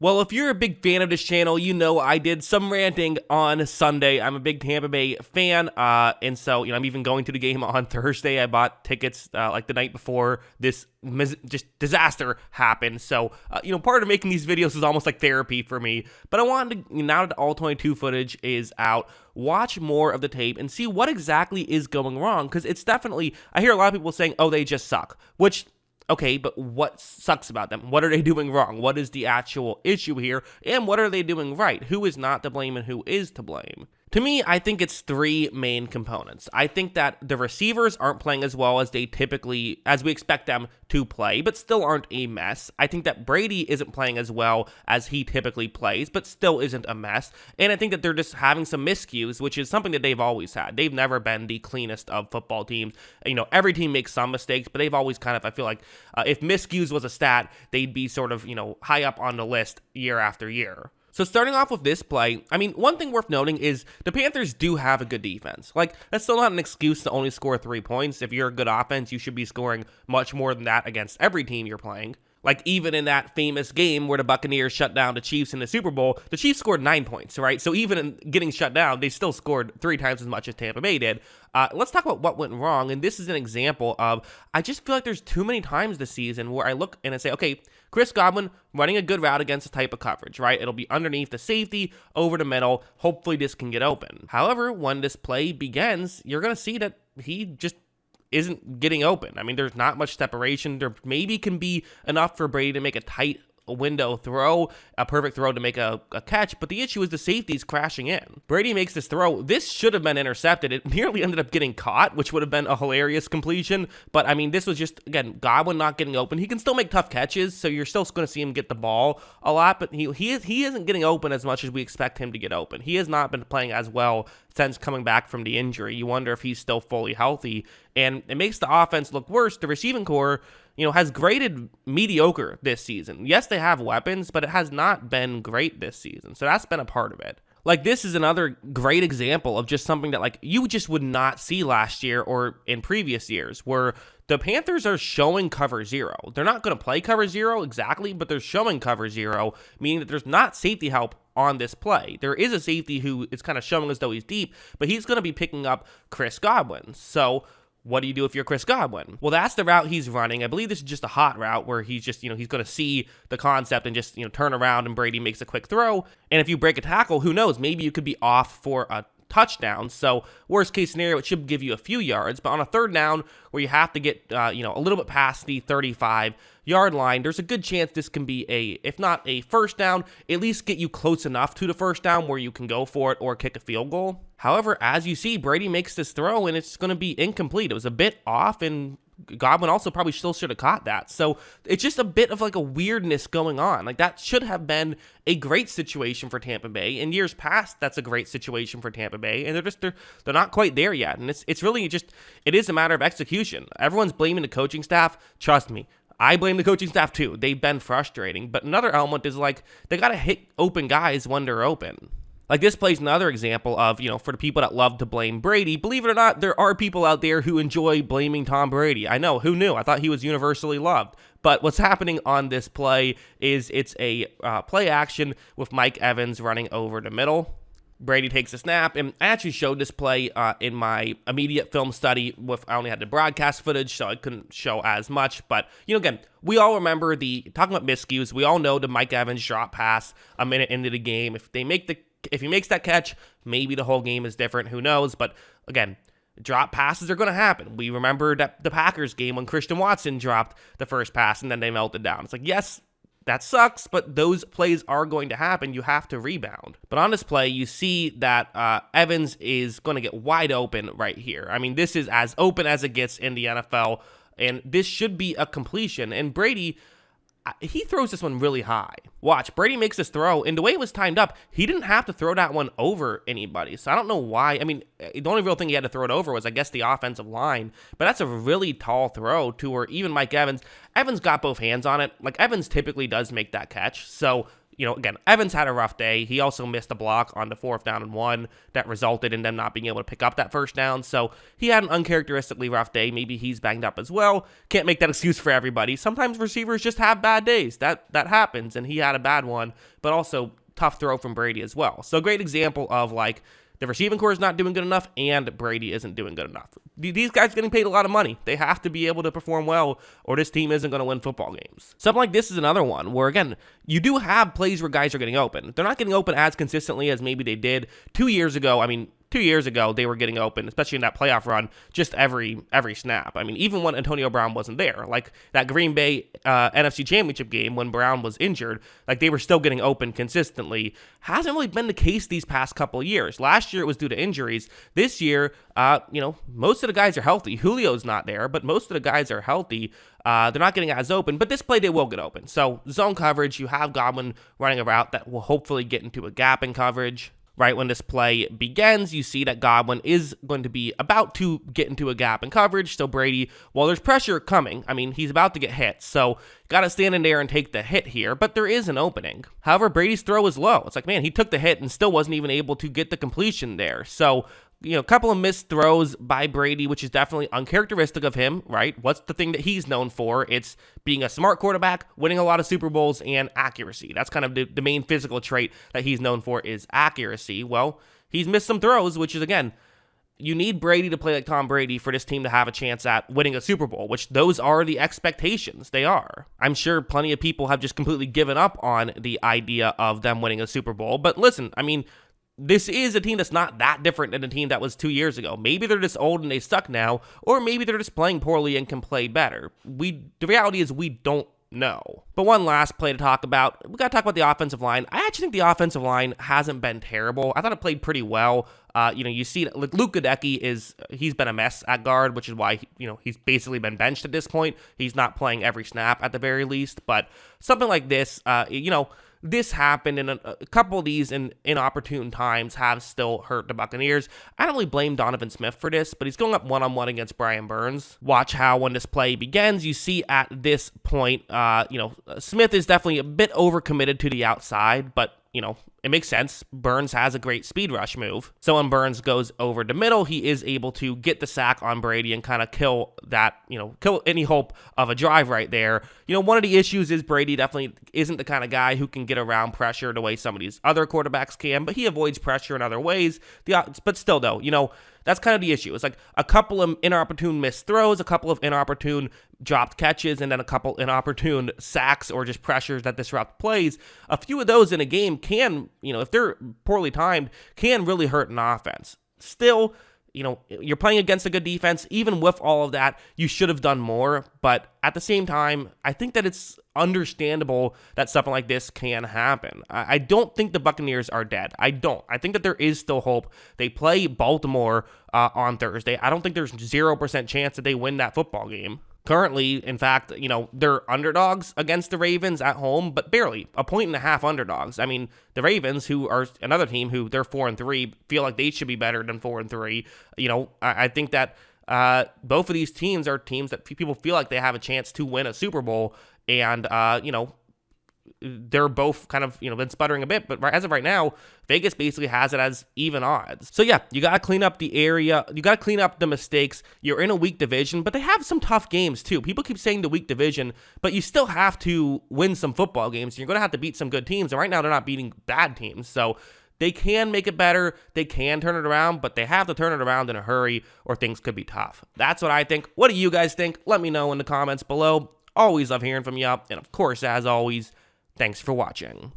Well, if you're a big fan of this channel, you know I did some ranting on Sunday. I'm a big Tampa Bay fan, and so I'm even going to the game on Thursday. I bought tickets like the night before this just disaster happened. So part of making these videos is almost like therapy for me. But I wanted to, now that the all 22 footage is out, watch more of the tape and see what exactly is going wrong, because it's definitely, I hear a lot of people saying, oh, they just suck, which, okay, but what sucks about them? What are they doing wrong? What is the actual issue here? And what are they doing right? Who is not to blame and who is to blame? To me, I think it's three main components. I think that the receivers aren't playing as well as we expect them to play, but still aren't a mess. I think that Brady isn't playing as well as he typically plays, but still isn't a mess. And I think that they're just having some miscues, which is something that they've always had. They've never been the cleanest of football teams. Every team makes some mistakes, but they've always kind of, I feel like, if miscues was a stat, they'd be sort of, high up on the list year after year. So starting off with this play, one thing worth noting is the Panthers do have a good defense. That's still not an excuse to only score 3 points. If you're a good offense, you should be scoring much more than that against every team you're playing. Even in that famous game where the Buccaneers shut down the Chiefs in the Super Bowl, the Chiefs scored 9 points, right? So even in getting shut down, they still scored 3 times as much as Tampa Bay did. Let's talk about what went wrong, and this is an example of, I just feel like there's too many times this season where I look and I say, okay, Chris Godwin running a good route against a type of coverage, right? It'll be underneath the safety, over the middle. Hopefully this can get open. However, when this play begins, you're going to see that he just isn't getting open. There's not much separation. There maybe can be enough for Brady to make a tight window throw, a perfect throw to make a catch, but the issue is the safety's crashing in. Brady makes this throw. This should have been intercepted. It nearly ended up getting caught, which would have been a hilarious completion, but this was just, again, Godwin not getting open. He can still make tough catches, so you're still going to see him get the ball a lot, but he isn't getting open as much as we expect him to get open. He has not been playing as well since coming back from the injury. You wonder if he's still fully healthy, and it makes the offense look worse. The receiving core, has graded mediocre this season. Yes, they have weapons, but it has not been great this season. So that's been a part of it. This is another great example of just something that, you just would not see last year or in previous years, where the Panthers are showing cover zero. They're not going to play cover zero exactly, but they're showing cover zero, meaning that there's not safety help on this play. There is a safety who is kind of showing as though he's deep, but he's going to be picking up Chris Godwin. So what do you do if you're Chris Godwin? Well, that's the route he's running. I believe this is just a hot route where he's just, he's going to see the concept and just, turn around and Brady makes a quick throw. And if you break a tackle, who knows? Maybe you could be off for a touchdown. So worst case scenario, it should give you a few yards. But on a third down where you have to get, a little bit past the 35-yard line, there's a good chance this can be if not a first down, at least get you close enough to the first down where you can go for it or kick a field goal. However, as you see, Brady makes this throw and it's going to be incomplete. It was a bit off, and Godwin also probably still should have caught that. So it's just a bit of a weirdness going on. That should have been a great situation for Tampa Bay. In years past, that's a great situation for Tampa Bay, and they're not quite there yet. And it's really just, it is a matter of execution. Everyone's blaming the coaching staff. Trust me, I blame the coaching staff too. They've been frustrating. But another element is they got to hit open guys when they're open. This plays another example of, for the people that love to blame Brady. Believe it or not, there are people out there who enjoy blaming Tom Brady. I know, who knew? I thought he was universally loved. But what's happening on this play is it's a play action with Mike Evans running over the middle. Brady takes a snap, and I actually showed this play in my immediate film study. I only had the broadcast footage, so I couldn't show as much. But, again, we all remember talking about miscues, we all know the Mike Evans drop pass a minute into the game. If he makes that catch, maybe the whole game is different. Who knows? But again, drop passes are going to happen. We remember that the Packers game when Christian Watson dropped the first pass and then they melted down. It's yes, that sucks, but those plays are going to happen. You have to rebound. But on this play, you see that Evans is going to get wide open right here. This is as open as it gets in the NFL, and this should be a completion. And Brady, he throws this one really high. Watch, Brady makes this throw, and the way it was timed up, he didn't have to throw that one over anybody. So I don't know why. The only real thing he had to throw it over was, I guess, the offensive line. But that's a really tall throw to where even Mike Evans got both hands on it. Evans typically does make that catch. So again, Evans had a rough day. He also missed a block on the 4th down and 1 that resulted in them not being able to pick up that first down. So he had an uncharacteristically rough day. Maybe he's banged up as well. Can't make that excuse for everybody. Sometimes receivers just have bad days. That happens, and he had a bad one, but also tough throw from Brady as well. So great example of like the receiving core is not doing good enough and Brady isn't doing good enough. These guys are getting paid a lot of money. They have to be able to perform well or this team isn't going to win football games. Something like this is another one where, again, you do have plays where guys are getting open. They're not getting open as consistently as maybe they did 2 years ago. I mean, 2 years ago, they were getting open, especially in that playoff run, just every snap. I mean, even when Antonio Brown wasn't there, like that Green Bay NFC Championship game when Brown was injured, like they were still getting open consistently. Hasn't really been the case these past couple of years. Last year, it was due to injuries. This year, most of the guys are healthy. Julio's not there, but most of the guys are healthy. They're not getting as open, but this play they will get open. So zone coverage, you have Godwin running a route that will hopefully get into a gap in coverage. Right when this play begins, you see that Godwin is going to be about to get into a gap in coverage. So Brady, while there's pressure coming, I mean, he's about to get hit. So got to stand in there and take the hit here, but there is an opening. However, Brady's throw is low. It's like, man, he took the hit and still wasn't even able to get the completion there. So a couple of missed throws by Brady, which is definitely uncharacteristic of him, right? What's the thing that he's known for? It's being a smart quarterback, winning a lot of Super Bowls, and accuracy. That's kind of the main physical trait that he's known for is accuracy. Well, he's missed some throws, which is, again, you need Brady to play like Tom Brady for this team to have a chance at winning a Super Bowl, which those are the expectations. They are. I'm sure plenty of people have just completely given up on the idea of them winning a Super Bowl. But listen, I mean, this is a team that's not that different than a team that was 2 years ago. Maybe they're just old and they suck now, or maybe they're just playing poorly and can play better. The reality is we don't know. But one last play to talk about. We got to talk about the offensive line. I actually think the offensive line hasn't been terrible. I thought it played pretty well. You see, like Luke Goedeke he's been a mess at guard, which is why, he's basically been benched at this point. He's not playing every snap at the very least. But something like this, this happened, and a couple of these inopportune times have still hurt the Buccaneers. I don't really blame Donovan Smith for this, but he's going up one-on-one against Brian Burns. Watch how when this play begins, you see at this point, Smith is definitely a bit overcommitted to the outside, but it makes sense. Burns has a great speed rush move. So when Burns goes over the middle, he is able to get the sack on Brady and kind of kill any hope of a drive right there. One of the issues is Brady definitely isn't the kind of guy who can get around pressure the way some of these other quarterbacks can, but he avoids pressure in other ways. But still, though, that's kind of the issue. It's like a couple of inopportune missed throws, a couple of inopportune dropped catches, and then a couple inopportune sacks or just pressures that disrupt plays. A few of those in a game can, if they're poorly timed, can really hurt an offense. Still, you're playing against a good defense. Even with all of that, you should have done more. But at the same time, I think that it's understandable that something like this can happen. I don't think the Buccaneers are dead. I don't. I think that there is still hope. They play Baltimore on Thursday. I don't think there's 0% chance that they win that football game. Currently, in fact, they're underdogs against the Ravens at home, but barely, 1.5 underdogs. I mean, the Ravens, who are another team who they're 4-3, feel like they should be better than 4-3. I think that both of these teams are teams that people feel like they have a chance to win a Super Bowl, and they're both kind of, been sputtering a bit, but as of right now, Vegas basically has it as even odds. So yeah, you got to clean up the area. You got to clean up the mistakes. You're in a weak division, but they have some tough games too. People keep saying the weak division, but you still have to win some football games. You're going to have to beat some good teams, and right now they're not beating bad teams. So they can make it better. They can turn it around, but they have to turn it around in a hurry or things could be tough. That's what I think. What do you guys think? Let me know in the comments below. Always love hearing from you. And of course, as always, thanks for watching.